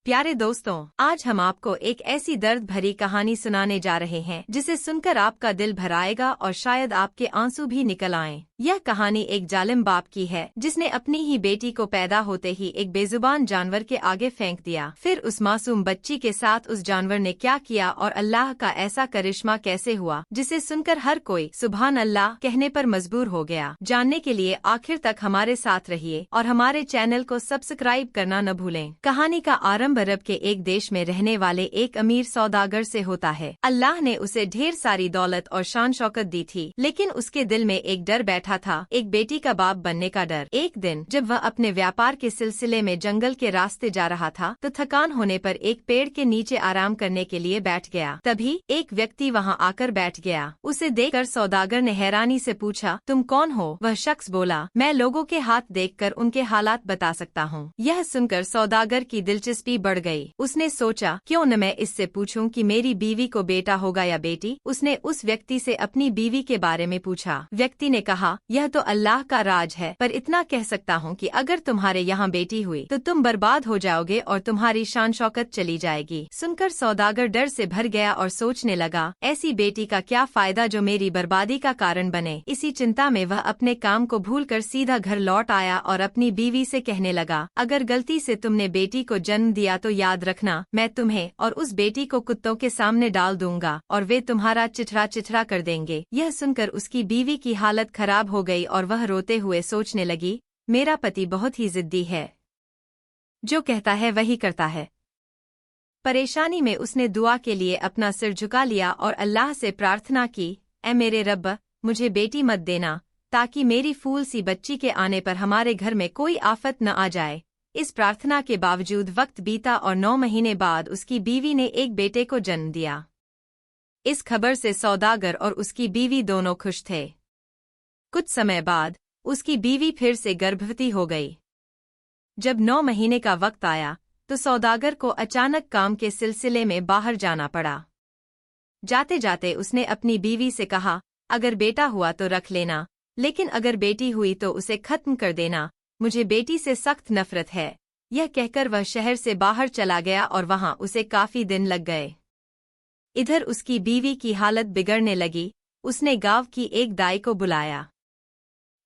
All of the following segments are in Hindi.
प्यारे दोस्तों, आज हम आपको एक ऐसी दर्द भरी कहानी सुनाने जा रहे हैं जिसे सुनकर आपका दिल भर आएगा और शायद आपके आंसू भी निकल आएं। यह कहानी एक जालिम बाप की है जिसने अपनी ही बेटी को पैदा होते ही एक बेजुबान जानवर के आगे फेंक दिया। फिर उस मासूम बच्ची के साथ उस जानवर ने क्या किया और अल्लाह का ऐसा करिश्मा कैसे हुआ जिसे सुनकर हर कोई सुभान अल्लाह कहने पर मजबूर हो गया। जानने के लिए आखिर तक हमारे साथ रहिए और हमारे चैनल को सब्सक्राइब करना न भूलें। कहानी का आरंभ अरब के एक देश में रहने वाले एक अमीर सौदागर से होता है। अल्लाह ने उसे ढेर सारी दौलत और शान शौकत दी थी, लेकिन उसके दिल में एक डर बैठा था, एक बेटी का बाप बनने का डर। एक दिन जब वह अपने व्यापार के सिलसिले में जंगल के रास्ते जा रहा था तो थकान होने पर एक पेड़ के नीचे आराम करने के लिए बैठ गया। तभी एक व्यक्ति वहां आकर बैठ गया। उसे देखकर सौदागर ने हैरानी से पूछा, तुम कौन हो? वह शख्स बोला, मैं लोगों के हाथ देखकर उनके हालात बता सकता हूँ। यह सुनकर सौदागर की दिलचस्पी बढ़ गई। उसने सोचा, क्यों न मैं इससे पूछूं कि मेरी बीवी को बेटा होगा या बेटी। उसने उस व्यक्ति से अपनी बीवी के बारे में पूछा। व्यक्ति ने कहा, यह तो अल्लाह का राज है, पर इतना कह सकता हूँ कि अगर तुम्हारे यहाँ बेटी हुई तो तुम बर्बाद हो जाओगे और तुम्हारी शान शौकत चली जाएगी। सुनकर सौदागर डर से भर गया और सोचने लगा, ऐसी बेटी का क्या फायदा जो मेरी बर्बादी का कारण बने। इसी चिंता में वह अपने काम को भूलकर सीधा घर लौट आया और अपनी बीवी से कहने लगा, अगर गलती से तुमने बेटी को जन्म दिया तो याद रखना, मैं तुम्हें और उस बेटी को कुत्तों के सामने डाल दूंगा और वे तुम्हारा चिथड़ा चिथड़ा कर देंगे। यह सुनकर उसकी बीवी की हालत खराब हो गई और वह रोते हुए सोचने लगी, मेरा पति बहुत ही जिद्दी है, जो कहता है वही करता है। परेशानी में उसने दुआ के लिए अपना सिर झुका लिया और अल्लाह से प्रार्थना की, ऐ मेरे रब्ब, मुझे बेटी मत देना, ताकि मेरी फूल सी बच्ची के आने पर हमारे घर में कोई आफत न आ जाए। इस प्रार्थना के बावजूद वक्त बीता और 9 महीने बाद उसकी बीवी ने एक बेटे को जन्म दिया। इस खबर से सौदागर और उसकी बीवी दोनों खुश थे। कुछ समय बाद उसकी बीवी फिर से गर्भवती हो गई। जब 9 महीने का वक्त आया तो सौदागर को अचानक काम के सिलसिले में बाहर जाना पड़ा। जाते जाते उसने अपनी बीवी से कहा, अगर बेटा हुआ तो रख लेना, लेकिन अगर बेटी हुई तो उसे खत्म कर देना, मुझे बेटी से सख्त नफरत है। यह कहकर वह शहर से बाहर चला गया और वहां उसे काफी दिन लग गए। इधर उसकी बीवी की हालत बिगड़ने लगी। उसने गांव की एक दाई को बुलाया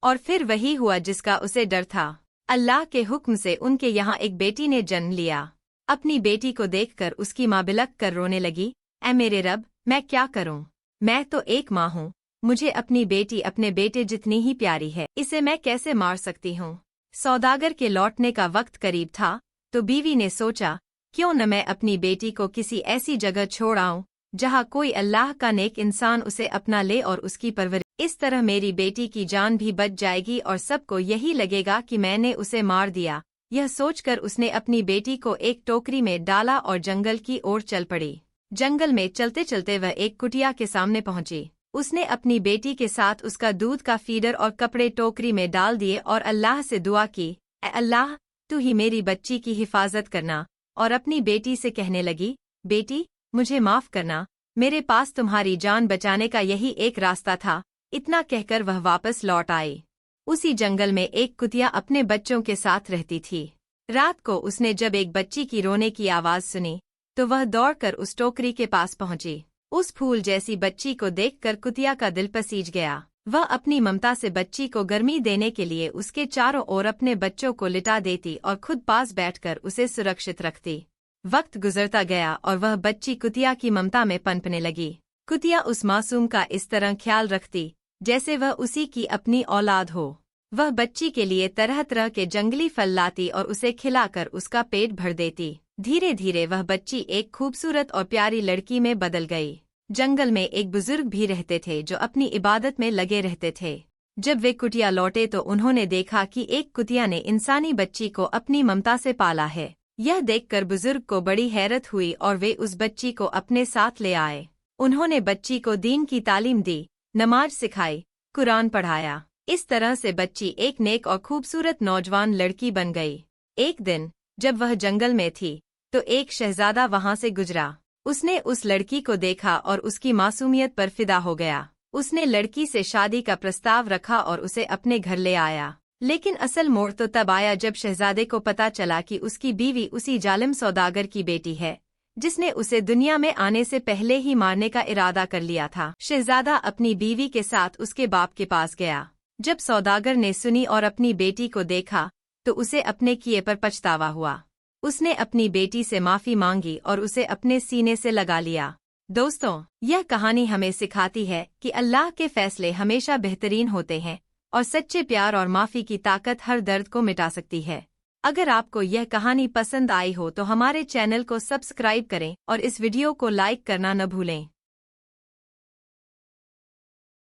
और फिर वही हुआ जिसका उसे डर था। अल्लाह के हुक्म से उनके यहाँ एक बेटी ने जन्म लिया। अपनी बेटी को देखकर उसकी माँ बिलख कर रोने लगी, ऐ मेरे रब, मैं क्या करूं? मैं तो एक माँ हूँ, मुझे अपनी बेटी अपने बेटे जितनी ही प्यारी है, इसे मैं कैसे मार सकती हूँ? सौदागर के लौटने का वक्त करीब था तो बीवी ने सोचा, क्यों न मैं अपनी बेटी को किसी ऐसी जगह छोड़ आऊं जहां कोई अल्लाह का नेक इंसान उसे अपना ले और उसकी परवरिश। इस तरह मेरी बेटी की जान भी बच जाएगी और सबको यही लगेगा कि मैंने उसे मार दिया। यह सोचकर उसने अपनी बेटी को एक टोकरी में डाला और जंगल की ओर चल पड़ी। जंगल में चलते चलते वह एक कुटिया के सामने पहुंची। उसने अपनी बेटी के साथ उसका दूध का फीडर और कपड़े टोकरी में डाल दिए और अल्लाह से दुआ की, ऐ अल्लाह, तू ही मेरी बच्ची की हिफाजत करना। और अपनी बेटी से कहने लगी, बेटी, मुझे माफ करना, मेरे पास तुम्हारी जान बचाने का यही एक रास्ता था। इतना कहकर वह वापस लौट आई। उसी जंगल में एक कुतिया अपने बच्चों के साथ रहती थी। रात को उसने जब एक बच्ची की रोने की आवाज सुनी तो वह दौड़कर उस टोकरी के पास पहुंची। उस फूल जैसी बच्ची को देखकर कुतिया का दिल पसीज गया। वह अपनी ममता से बच्ची को गर्मी देने के लिए उसके चारों ओर अपने बच्चों को लिटा देती और खुद पास बैठकर उसे सुरक्षित रखती। वक्त गुजरता गया और वह बच्ची कुतिया की ममता में पनपने लगी। कुतिया उस मासूम का इस तरह ख्याल रखती जैसे वह उसी की अपनी औलाद हो। वह बच्ची के लिए तरह तरह के जंगली फल लाती और उसे खिलाकर उसका पेट भर देती। धीरे धीरे वह बच्ची एक खूबसूरत और प्यारी लड़की में बदल गई। जंगल में एक बुजुर्ग भी रहते थे जो अपनी इबादत में लगे रहते थे। जब वे कुटिया लौटे तो उन्होंने देखा कि एक कुतिया ने इंसानी बच्ची को अपनी ममता से पाला है। यह देखकर बुजुर्ग को बड़ी हैरत हुई और वे उस बच्ची को अपने साथ ले आए। उन्होंने बच्ची को दीन की तालीम दी, नमाज सिखाई, कुरान पढ़ाया। इस तरह से बच्ची एक नेक और खूबसूरत नौजवान लड़की बन गई। एक दिन जब वह जंगल में थी तो एक शहजादा वहां से गुजरा। उसने उस लड़की को देखा और उसकी मासूमियत पर फिदा हो गया। उसने लड़की से शादी का प्रस्ताव रखा और उसे अपने घर ले आया। लेकिन असल मोड़ तो तब आया जब शहजादे को पता चला कि उसकी बीवी उसी जालिम सौदागर की बेटी है जिसने उसे दुनिया में आने से पहले ही मारने का इरादा कर लिया था। शहजादा अपनी बीवी के साथ उसके बाप के पास गया। जब सौदागर ने सुनी और अपनी बेटी को देखा तो उसे अपने किए पर पछतावा हुआ। उसने अपनी बेटी से माफी मांगी और उसे अपने सीने से लगा लिया। दोस्तों, यह कहानी हमें सिखाती है कि अल्लाह के फैसले हमेशा बेहतरीन होते हैं और सच्चे प्यार और माफी की ताकत हर दर्द को मिटा सकती है। अगर आपको यह कहानी पसंद आई हो तो हमारे चैनल को सब्सक्राइब करें और इस वीडियो को लाइक करना न भूलें।